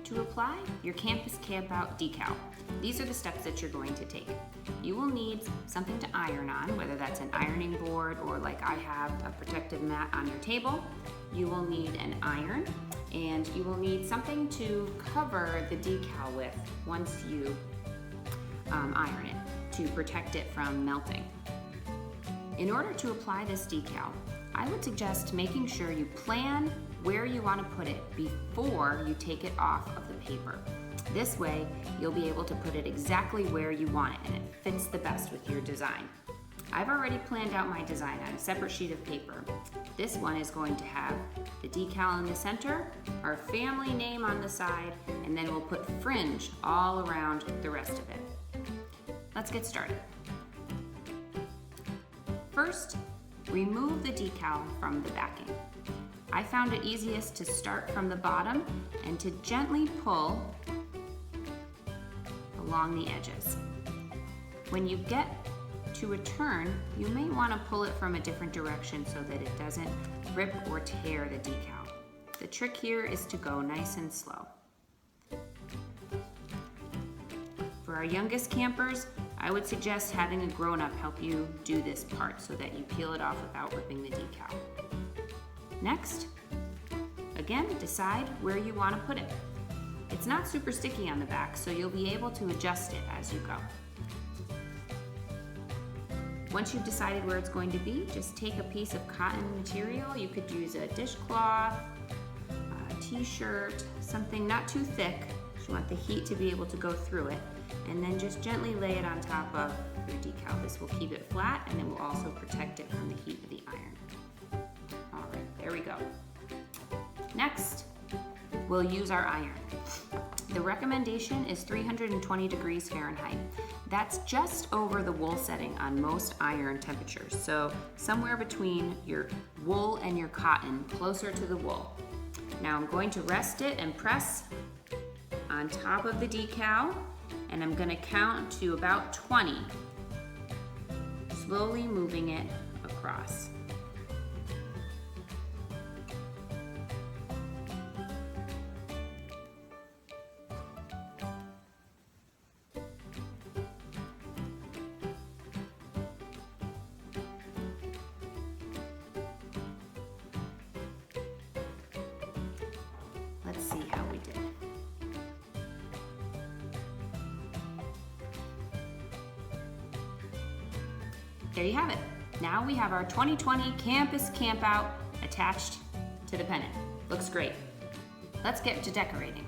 to apply your Campus Campout decal. These are the steps that you're going to take. You will need something to iron on, whether that's an ironing board or like I have a protective mat on your table. You will need an iron, and you will need something to cover the decal with once you iron it to protect it from melting. In order to apply this decal, I would suggest making sure you plan where you want to put it before you take it off of the paper. This way, you'll be able to put it exactly where you want it and it fits the best with your design. I've already planned out my design on a separate sheet of paper. This one is going to have the decal in the center, our family name on the side, and then we'll put fringe all around the rest of it. Let's get started. First, remove the decal from the backing. I found it easiest to start from the bottom and to gently pull along the edges. When you get to a turn, you may want to pull it from a different direction so that it doesn't rip or tear the decal. The trick here is to go nice and slow. For our youngest campers, I would suggest having a grown-up help you do this part so that you peel it off without ripping the decal. Next, again, decide where you want to put it. It's not super sticky on the back, so you'll be able to adjust it as you go. Once you've decided where it's going to be, just take a piece of cotton material. You could use a dishcloth, a t-shirt, something not too thick. You want the heat to be able to go through it, and then just gently lay it on top of your decal. This will keep it flat and it will also protect it from the heat of the iron. All right, there we go. Next, we'll use our iron. The recommendation is 320 degrees Fahrenheit. That's just over the wool setting on most iron temperatures. So somewhere between your wool and your cotton, closer to the wool. Now I'm going to rest it and press on top of the decal, and I'm going to count to about 20, slowly moving it across. Let's see how we did. There you have it. Now we have our 2020 Campus Campout attached to the pennant. Looks great. Let's get to decorating.